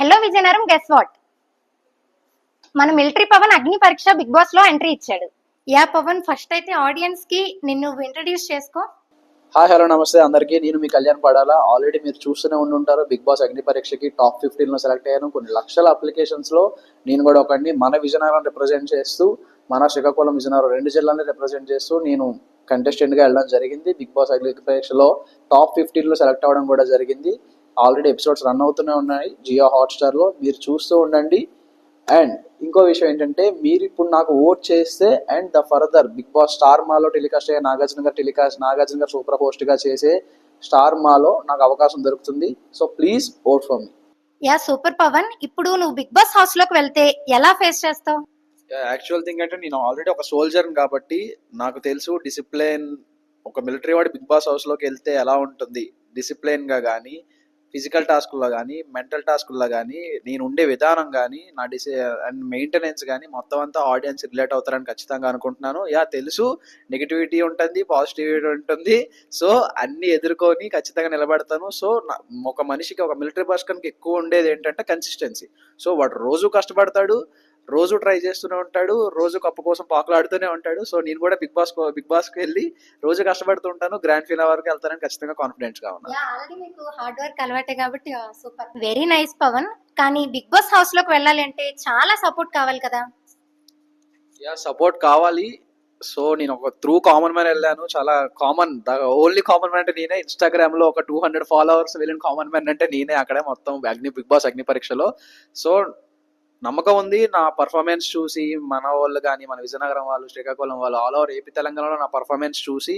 Hello Vizianagaram, guess what? మన military Pawan అగ్ని పరీక్ష బిగ్ బాస్ లో ఎంట్రీ ఇచ్చాడు. యా పవన్, ఫస్ట్ అయితే ఆడియన్స్ కి నిన్ను ఇంట్రడ్యూస్ చేసుకో. హాయ్ హలో నమస్తే అందరికీ. నేను మీ కళ్యాణ్ పడాలా. ఆల్రెడీ మీరు చూస్తూనే ఉంటారు, బిగ్ బాస్ అగ్ని పరీక్షకి టాప్ 15 లో సెలెక్ట్ అయ్యాను. కొన్ని లక్షల అప్లికేషన్స్ లో నేను కూడా ఒకటి. మన విజయనగరం రిప్రజెంట్ చేస్తూ, మన శ్రీకాకుళం విజయనగరం 2 జిల్లాలని రిప్రజెంట్ చేస్తూ నేను కంటెస్టెంట్ గా వెళ్ళడం జరిగింది. బిగ్ బాస్ అగ్ని పరీక్షలో టాప్ 15 లో సెలెక్ట్ అవ్వడం కూడా జరిగింది. ఆల్రెడీ ఎపిసోడ్స్ రన్ అవుతూనే ఉన్నాయి జియో హాట్స్టార్ లో, మీరు చూస్తూ ఉండండి. అండ్ ఇంకో విషయం ఏంటంటే, మీరు ఇప్పుడు నాకు ఓట్ చేస్తే and the further big boss star మాలో టెలికాస్ట్ అయ్యే నాగార్జున గారు సూపర్ హోస్ట్ గా చేసే స్టార్ మాలో నాకు అవకాశం దొరుకుతుంది. So please vote for me. Yeah super Pawan, ఇప్పుడు నువ్వు బిగ్ బాస్ హౌస్ లోకి వెళ్తే ఎలా ఫేస్ చేస్తావు? యాక్చువల్ థింగ్ అంటే, నేను ఆల్రెడీ ఒక సోల్జర్ కాబట్టి నాకు తెలుసు డిసిప్లిన్. ఒక మిలిటరీ వాడి బిగ్ బాస్ హౌస్ లోకి వెళ్తే ఎలా ఉంటుంది, డిసిప్లిన్ గా కానీ, ఫిజికల్ టాస్క్లో కానీ, మెంటల్ టాస్క్లో కానీ, నేను ఉండే విధానం కానీ, నా అండ్ మెయింటెనెన్స్ కానీ మొత్తం అంతా ఆడియన్స్ రిలేట్ అవుతారని ఖచ్చితంగా అనుకుంటున్నాను. తెలుసు నెగిటివిటీ ఉంటుంది, పాజిటివిటీ ఉంటుంది. సో అన్ని ఎదుర్కొని ఖచ్చితంగా నిలబడతాను. సో ఒక మనిషికి, ఒక మిలిటరీ పర్సన్కి ఎక్కువ ఉండేది ఏంటంటే కన్సిస్టెన్సీ. సో వాడు రోజు కష్టపడతాడు, రోజు ట్రై చేస్తూనే ఉంటాడు, రోజు కప్పు కోసం పాకులాడుతూనే ఉంటాడు. సో నేను కూడా బిగ్ బాస్కి వెళ్ళి రోజు కష్టపడుతూ ఉంటాను. గ్రాండ్ ఫినాల్ వరకు వెళ్తానని ఖచ్చితంగా కాన్ఫిడెన్స్ గా ఉన్నాను. ఆల్రెడీ మీకు హార్డ్ వర్క్ అలవాటే కాబట్టి సూపర్, వెరీ నైస్ పవన్. కానీ బిగ్ బాస్ హౌస్ లోకి వెళ్ళాలి అంటే చాలా సపోర్ట్ కావాలి కదా? సపోర్ట్ కావాలి. సో నేను ఒక త్రూ కామన్ మ్యాన్ వెళ్ళాను. చాలా కామన్, ఓన్లీ కామన్ మ్యాన్ అంటే నేనే. ఇన్స్టాగ్రామ్ లో ఒక 200 ఫాలోవర్స్ వెళ్ళిన కామన్ మ్యాన్ అంటే నేనే అక్కడే మొత్తం బిగ్ బాస్ అగ్ని పరీక్షలో. సో నమ్మకం ఉంది. నా పర్ఫార్మెన్స్ చూసి మన వాళ్ళు కానీ, మన విజయనగరం వాళ్ళు, శ్రీకాకుళం వాళ్ళు, ఆల్ ఓవర్ ఏపీ తెలంగాణలో నా పర్ఫార్మెన్స్ చూసి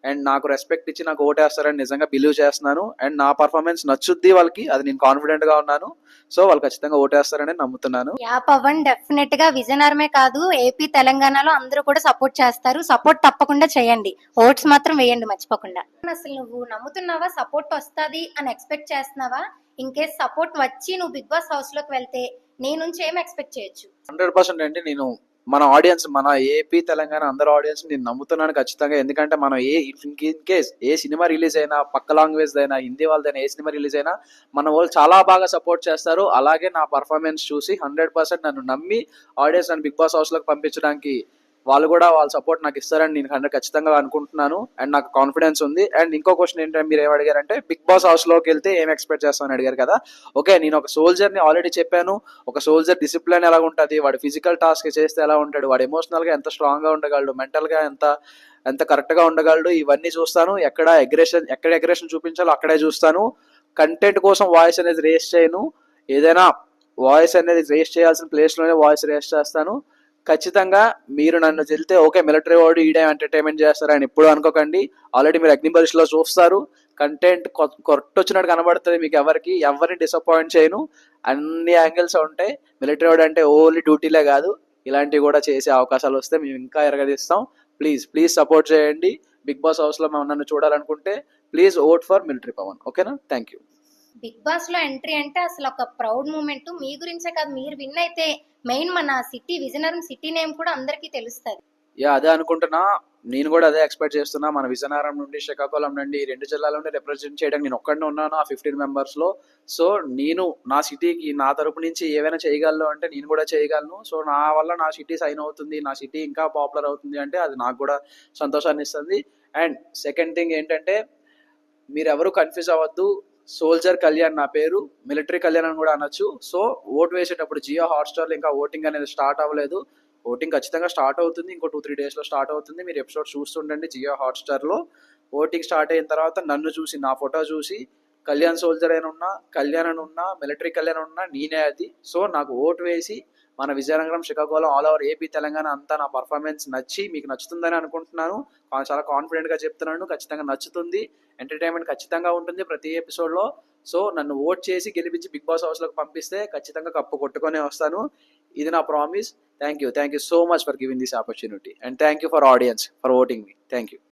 అండ్ నాకు రెస్పెక్ట్ ఇచ్చి నాకు ఓటేస్తారని నిజంగా బిలీవ్ చేస్తున్నాను. అండ్ నా పర్ఫార్మెన్స్ నచ్చుద్ది వాళ్ళకి, అది నేను కాన్ఫిడెంట్ గా ఉన్నాను. సో వాళ్ళు ఖచ్చితంగా ఓటేస్తారని నమ్ముతున్నాను. యా పవన్, డెఫినెట్ గా విజయనగరమే కాదు, ఏపీ తెలంగాణలో అందరూ కూడా సపోర్ట్ చేస్తారు. సపోర్ట్ తప్పకుండా చేయండి, ఓట్స్ మాత్రం వేయండి మర్చిపోకుండా. అసలు నువ్వు నమ్ముతున్నావా సపోర్ట్ వస్తుంది అని ఎక్స్పెక్ట్ చేస్తున్నావా? ఇన్ కేస్ సపోర్ట్ వచ్చి నువ్వు బిగ్ బాస్ హౌస్ లోకి వెళ్తే నీ నుంచి ఏం ఎక్స్పెక్ట్ చేయొచ్చు? 100% అంటే నేను మన ఆడియన్స్, మన ఏపీ తెలంగాణ అందరు ఆడియన్స్ నేను నమ్ముతున్నాను ఖచ్చితంగా. ఎందుకంటే మనం in case A cinema release అయినా, పక్క లాంగ్వేజ్ అయినా, హిందీ వాళ్ళదైనా, ఏ సినిమా రిలీజ్ అయినా మన వాళ్ళు చాలా బాగా సపోర్ట్ చేస్తారు. అలాగే నా పర్ఫార్మెన్స్ చూసి 100% నన్ను నమ్మి ఆడియన్స్ నన్ను బిగ్ బాస్ హౌస్ లోకి పంపించడానికి వాళ్ళు కూడా వాళ్ళ సపోర్ట్ నాకు ఇస్తారని నేను ఖచ్చితంగా అనుకుంటున్నాను. అండ్ నాకు కాన్ఫిడెన్స్ ఉంది. అండ్ ఇంకో క్వశ్చన్ ఏంటంటే, మీరు ఏం అడిగారంటే బిగ్ బాస్ హౌస్ లోకి వెళ్తే ఏం ఎక్స్పెక్ట్ చేస్తామని అడిగారు కదా. ఓకే, నేను ఒక సోల్జర్ని ఆల్రెడీ చెప్పాను. ఒక సోల్జర్ డిసిప్లిన్ ఎలా ఉంటుంది, వాడు ఫిజికల్ టాస్క్ చేస్తే ఎలా ఉంటాడు, వాడు ఎమోషనల్ గా ఎంత స్ట్రాంగ్ గా ఉండగలడు, మెంటల్ గా ఎంత కరెక్ట్ గా ఉండగలడు, ఇవన్నీ చూస్తాను. ఎక్కడ అగ్రెషన్ చూపించాలో అక్కడే చూస్తాను. కంటెంట్ కోసం వాయిస్ అనేది రేస్ చేయను. ఏదైనా వాయిస్ అనేది రేస్ చేయాల్సిన ప్లేస్ లోనే వాయిస్ రేస్ చేస్తాను. ఖచ్చితంగా మీరు నన్ను చెల్తే ఓకే మిలిటరీ వాడు ఈడే ఎంటర్టైన్మెంట్ చేస్తారని ఎప్పుడు అనుకోకండి. ఆల్రెడీ మీరు అగ్ని పరీక్షలో చూస్తారు, కంటెంట్ కొట్టొచ్చినట్టు కనబడుతుంది. మీకు ఎవరిని డిసప్పాయింట్ చేయను. అన్ని యాంగిల్స్ ఉంటాయి. మిలిటరీ వాడు అంటే ఓన్లీ డ్యూటీలే కాదు, ఇలాంటివి కూడా చేసే అవకాశాలు వస్తే మేము ఇంకా ఎరగదీస్తాం. ప్లీజ్ సపోర్ట్ చేయండి. బిగ్ బాస్ హౌస్ లో నన్ను చూడాలనుకుంటే please vote for military Pavan. ఓకేనా? Thank you. బిగ్ బాస్ లో ఎంట్రీ అంటే అసలు ఒక ప్రౌడ్ మూమెంట్. మీ గురించే కాదు, మీరు విన్ అయితే మెయిన్ మన సిటీ, విజయనగరం సిటీ నేమ్ కూడా అందరికీ తెలుస్తుంది. అదే అనుకుంటున్నా. నేను కూడా అదే ఎక్స్పెక్ట్ చేస్తున్నా. మన విజయనగరం నుండి, శ్రీకాకుళం నుండి, 2 జిల్లాల నుండి రిప్రజెంట్ చేయడానికి నేను ఒక్కడనే ఉన్నాను ఆ 15 మెంబర్స్ లో. సో నేను నా సిటీకి నా తరపు నుంచి ఏమైనా చేయగలను అంటే నేను కూడా చేయగలను. సో నా వల్ల నా సిటీ సైన్ అవుతుంది, నా సిటీ ఇంకా పాపులర్ అవుతుంది అంటే అది నాకు కూడా సంతోషాన్ని ఇస్తుంది. అండ్ సెకండ్ థింగ్ ఏంటంటే, మీరు ఎవరు కన్ఫ్యూజ్ అవ్వద్దు. సోల్జర్ కళ్యాణ్ నా పేరు, మిలిటరీ కళ్యాణ్ అని కూడా అనొచ్చు. సో ఓటు వేసేటప్పుడు జియో హాట్స్టార్ ఇంకా ఓటింగ్ అనేది స్టార్ట్ అవ్వలేదు. ఓటింగ్ ఖచ్చితంగా స్టార్ట్ అవుతుంది, ఇంకో 2-3 డేస్ లో స్టార్ట్ అవుతుంది. మీరు ఎపిసోడ్ చూస్తుండండి జియో హాట్స్టార్ లో. ఓటింగ్ స్టార్ట్ అయిన తర్వాత నన్ను చూసి, నా ఫోటో చూసి కళ్యాణ్ సోల్జర్ అని ఉన్నా, మిలిటరీ కళ్యాణ్ ఉన్నా నేనే అది. సో నాకు ఓటు వేసి మన Vizianagaram, Srikakulam, all over AP Telangana అంతా నా పర్ఫార్మెన్స్ నచ్చి మీకు నచ్చుతుందని అనుకుంటున్నాను. చాలా కాన్ఫిడెంట్ గా చెప్తున్నాను, ఖచ్చితంగా నచ్చుతుంది. ఎంటర్టైన్మెంట్ ఖచ్చితంగా ఉంటుంది ప్రతి ఎపిసోడ్ లో. సో నన్ను ఓట్ చేసి గెలిపించి బిగ్ బాస్ హౌస్ లోకి పంపిస్తే ఖచ్చితంగా కప్పు కొట్టుకొని వస్తాను. ఇది నా promise. Thank you so much for giving this opportunity and thank you for audience for voting me. Thank you.